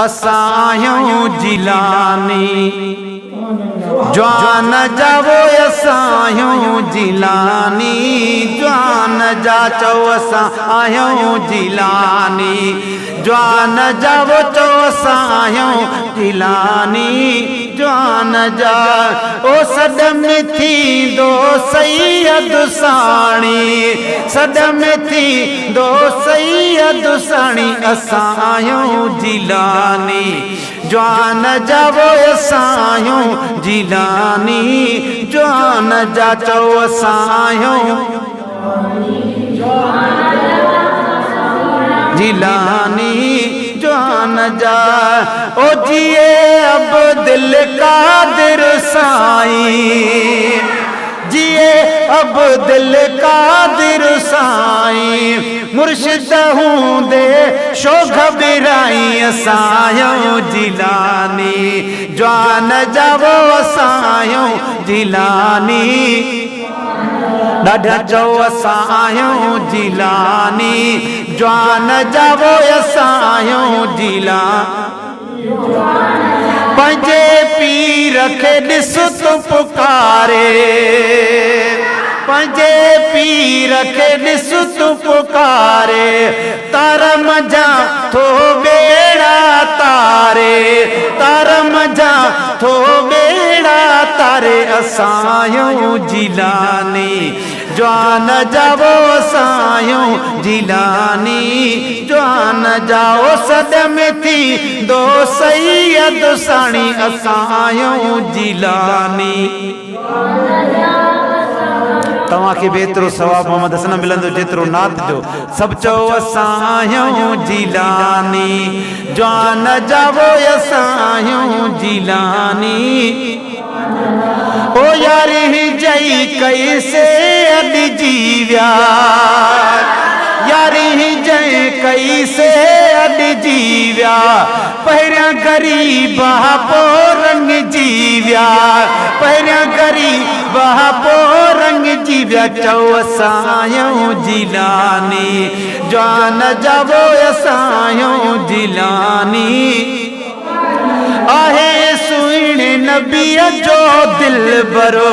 असां जिलानी जवान जावो असां जिलानी जवान जा चो असां जिलानी जवान जावो चो असां जिलानी जवान जा ओ सदम थी दो सैयद साणी सदम थी दो सैयद साणी असां जिलानी जवान जावो असां जिलानी जवान जा चो असां जिलानी जवान जा ओ जिए अब दिल कादिर साईं जिए अब दिल कादिर साईं मुर्शिद हूंदे शो घबराई असां जिलानी जवान जावो असां जिलानी ॾाढा चो असां जिलानी जवान जावो असां जिला पंहिंजे पीर खे ॾिस तूं पुकारे पंहिंजे पीर खे ॾिस तूं पुकारे तार मजा थो बेड़ा तारे तार मजा थो बेड़ा तारे असां जिलानी जवान जावो असां जिलानी जवान जाओ सदम थी दो सैयद साणी असां जिलानी तव्हांखे बि एतिरो सवाबु मोहम्मद हसन मिलंदो जेतिरो नात जो सभु चओ असां जिलानी जवान जावो असां जिलानी ओ यारी जई कैसे अॾ जीव्या यारी जई कैसे अॾ जीव्या पहिरियां ग़रीब पोइ रंग जीव्या पहिरियां ग़रीब पोइ रंग जीव्या चओ असां जिलानी जवान जावो असां जिलानी आहे सुहिणे नबीअ जो दिल भरो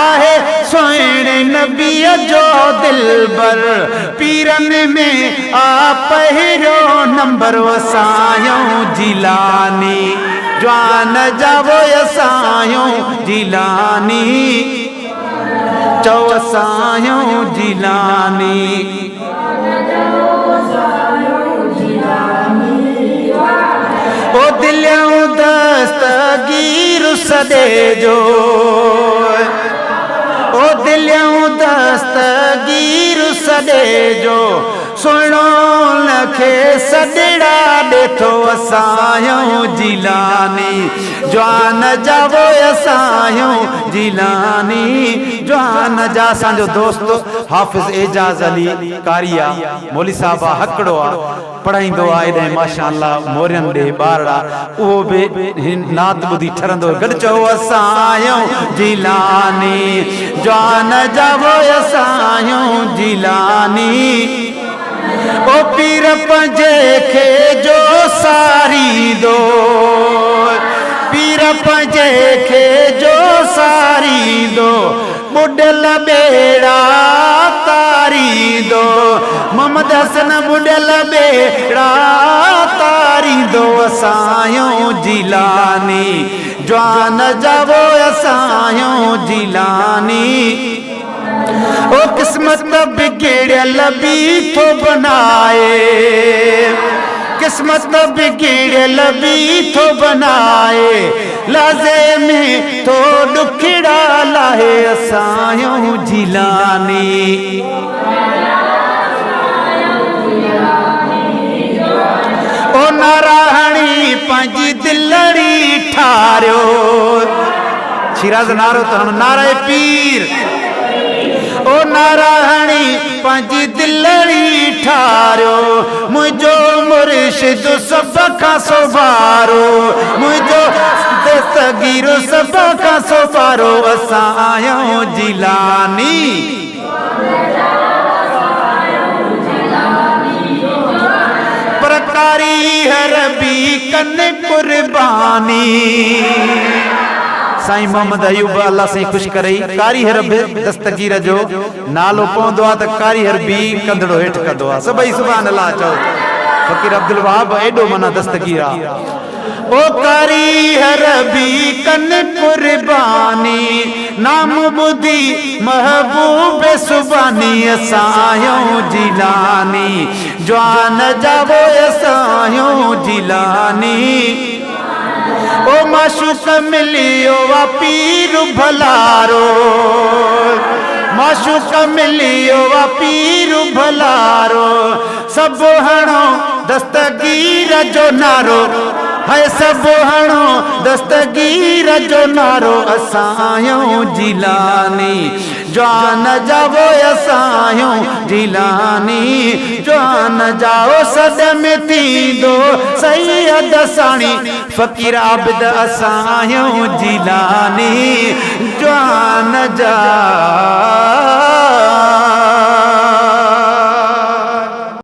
आहे सुहिणे नबीअ जो दिल भर पीरनि में आ पहिरियों नंबर असां जिलानी जवान जावो असां जिलानी चओ असां जिलानी ओ दिलियूं दस्तगीर सॾे जो ओ दिलियूं दस्तगीर सॾे जो सुहिणो लखे सॾड़ा ॾिठो असां जिलानी जवान जावो असां जिलानी जवान जा असांजो दोस्त हाफ़िज़ एजाज़ अली कारिया मौली साहब हकड़ो आहे पढ़ाईंदो आहे एॾे माशाअल्लाह मोरियनि ॾे ॿारड़ा उहो बि नात ॿुधी ठरंदो गॾु चओ असां जिलानी जवान जावो असां जिलानी ओ पीर पंहिंजे खे जो सारी दो पीर पंहिंजे खे जो सारी दो बुॾल बेड़ा तारी दो मोहम्मद हसन बुॾल बेड़ा तारी दो असां जिलानी जवान जावो असां जिलानी ओ किस्मत बिगड़ियल भी थो बनाए किस्मत बिगड़ियल भी थो बनाए लाज़े में तो दुखड़ा लाहे असां जिलानी ओ नारायणी पंहिंजी दिलड़ी ठारियो शिराज नारो त नारे पीर ओ नारायणी पंहिंजी दिलड़ी ठारियो मुंहिंजो मुर्शिद सभ खां सोभारो मुंहिंजो दस्तगीर सभ खां सोभारो असां जिलानी कन कुर्बानी। साईं मोहम्मद अयूब अल्लाह से खुश करे कारी हर दस्तगीर जो नालो पवंदो आहे त कारी हर बि कंदड़ो हेठ कंदो आहे। सभई सुभान अल्लाह चओ। फ़कीर अब्दुल वहाब एडो मना दस्तगीर आहे। ओ कारी हर बि कन कुर्बानी नाम बुधी महबूब सुबानी असायो जिलानी जवान जावो असायो जिलानी। ओ माशूक मिलियो वा पीर भलारो माशूक मिलियो वा पीर भलारो सब हणो दस्तगीर जो नारो है सब हणो दस्तगीर जो नारो असायो जिलानी जान जावो असायो जिलानी जान जाओ सदम थींदो सैयद साणी फ़कीर आबिद असायो जिलानी जान जा